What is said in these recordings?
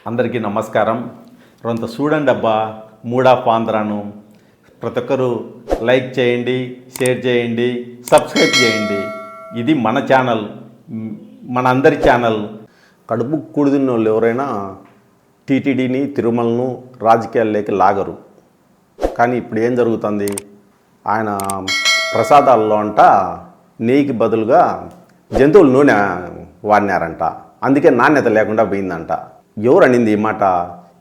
అందరికీ నమస్కారం. కొంత చూడండి అబ్బా, మూడ్ ఆఫ్ ఆంధ్రాను. ప్రతి ఒక్కరు లైక్ చేయండి, షేర్ చేయండి, సబ్స్క్రైబ్ చేయండి. ఇది మన ఛానల్, మన అందరి ఛానల్. కడుపు కూడిన వాళ్ళు ఎవరైనా టీటీడీని, తిరుమలను రాజకీయాల్లోకి లాగరు. కానీ ఇప్పుడు ఏం జరుగుతుంది, ఆయన ప్రసాదాల్లో అంట నెయ్యికి బదులుగా జంతువుల నూనె వాడినారంట. అందుకే నాణ్యత లేకుండా పోయిందంట. ఎవరు అనింది ఈ మాట?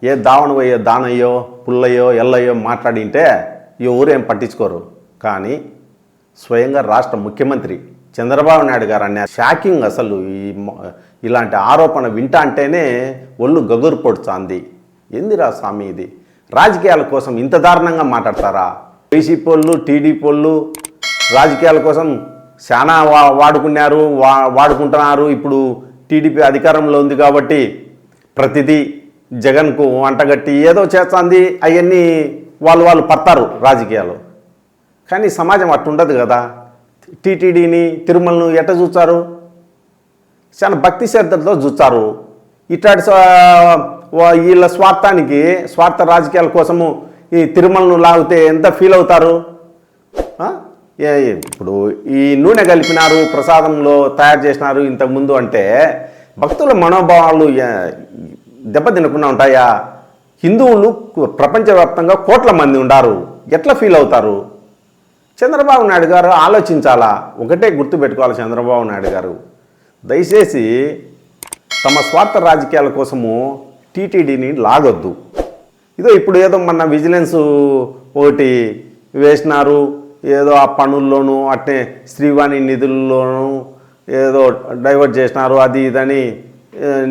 ఏ దావణవయ్యో, దానయ్యో, పుల్లయ్యో, ఎల్లయ్యో మాట్లాడింటే ఎవరేం పట్టించుకోరు. కానీ స్వయంగా రాష్ట్ర ముఖ్యమంత్రి చంద్రబాబు నాయుడు గారు అనే షాకింగ్. అసలు ఇలాంటి ఆరోపణ వింటా అంటేనే ఒళ్ళు గగురు పొడుచాంది. ఏందిరా స్వామి ఇది? రాజకీయాల కోసం ఇంత దారుణంగా మాట్లాడతారా? వైసీపీ వాళ్ళు, టీడీపీ వాళ్ళు రాజకీయాల కోసం చాలా వాడుకుంటున్నారు. ఇప్పుడు టీడీపీ అధికారంలో ఉంది కాబట్టి ప్రతిదీ జగన్కు వంటగట్టి ఏదో చేస్తుంది. అవన్నీ వాళ్ళు పడతారు రాజకీయాలు. కానీ సమాజం అట్టుండదు కదా. టీటీడీని, తిరుమలను ఎట్ట చూస్తారు? చాలా భక్తి శ్రద్ధలతో చూస్తారు. ఇట్లాంటి వీళ్ళ స్వార్థ రాజకీయాల కోసము ఈ తిరుమలను లాగితే ఎంత ఫీల్ అవుతారు? ఇప్పుడు ఈ నూనె కలిపినారు, ప్రసాదంలో తయారు చేసినారు ఇంతకుముందు అంటే భక్తుల మనోభావాలు దెబ్బతినకుండా ఉంటాయా? హిందువులు ప్రపంచవ్యాప్తంగా కోట్ల మంది ఉన్నారు. ఎట్లా ఫీల్ అవుతారు? చంద్రబాబు నాయుడు గారు ఆలోచించాలా. ఒకటే గుర్తుపెట్టుకోవాలి, చంద్రబాబు నాయుడు గారు దయచేసి తమ స్వార్థ రాజకీయాల కోసము టీటీడీని లాగొద్దు. ఇప్పుడు ఏదో మన విజిలెన్స్ ఒకటి వేసినారు, ఏదో ఆ పనుల్లోనూ అట్నే శ్రీవాణి నిధుల్లోనూ ఏదో డైవర్ట్ చేసినారు, అది ఇదని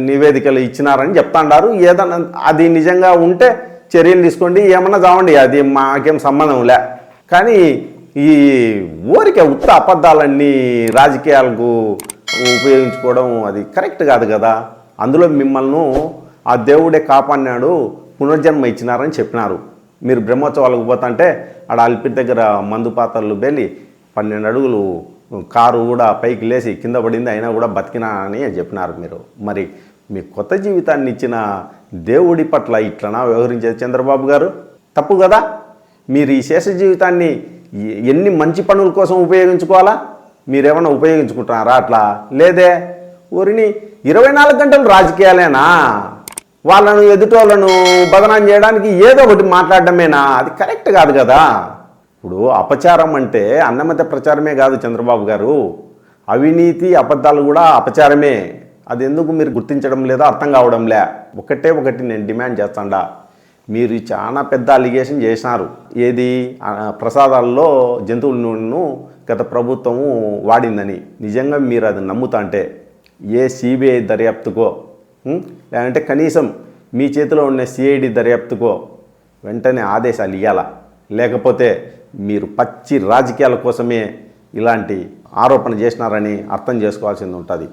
నివేదికలు ఇచ్చినారని చెప్తాండారు. ఏదన్నా అది నిజంగా ఉంటే చర్యలు తీసుకోండి, ఏమన్నా చావండి, అది మాకేం సంబంధం లే. కానీ ఈ ఊరికే ఉత్త అబద్ధాలన్నీ రాజకీయాలకు ఉపయోగించుకోవడం అది కరెక్ట్ కాదు కదా. అందులో మిమ్మల్ని ఆ దేవుడే కాపాడినాడు, పునర్జన్మ ఇచ్చినారని చెప్పినారు. మీరు బ్రహ్మోత్సవాలకు పోతుంటే ఆడ అల్పిరి దగ్గర మందు పాత్రలు బెల్లి 12 అడుగులు కారు కూడా పైకి లేచి కింద పడింది, అయినా కూడా బతికినా అని చెప్పినారు మీరు. మరి మీ కొత్త జీవితాన్ని ఇచ్చిన దేవుడి పట్ల ఇట్లనా వ్యవహరించేది చంద్రబాబు గారు? తప్పు కదా. మీరు ఈ శేష జీవితాన్ని ఎన్ని మంచి పనుల కోసం ఉపయోగించుకోవాలా? మీరేమన్నా ఉపయోగించుకుంటున్నారా? అట్లా లేదే. ఊరిని 24 గంటలు రాజకీయాలేనా? వాళ్ళను ఎదుటోళ్ళను బదనాం చేయడానికి ఏదో ఒకటి మాట్లాడడమేనా? అది కరెక్ట్ కాదు కదా. ఇప్పుడు అపచారం అంటే అన్నమత ప్రచారమే కాదు చంద్రబాబు గారు, అవినీతి అబద్ధాలు కూడా అపచారమే. అది ఎందుకు మీరు గుర్తించడం లేదో అర్థం కావడంలే. ఒకటి నేను డిమాండ్ చేస్తాడా, మీరు చాలా పెద్ద అలిగేషన్ చేసినారు. ఏది ప్రసాదాల్లో జంతువుల నూనెను గత ప్రభుత్వము వాడిందని. నిజంగా మీరు అది నమ్ముతా అంటే ఏ సిబిఐ దర్యాప్తుకో, లేదంటే కనీసం మీ చేతిలో ఉన్న సిఐడి దర్యాప్తుకో వెంటనే ఆదేశాలు ఇవ్వాలా. లేకపోతే మీరు పచ్చి రాజకీయాల కోసమే ఇలాంటి ఆరోపణ చేసినారని అర్థం చేసుకోవాల్సింది ఉంటుంది.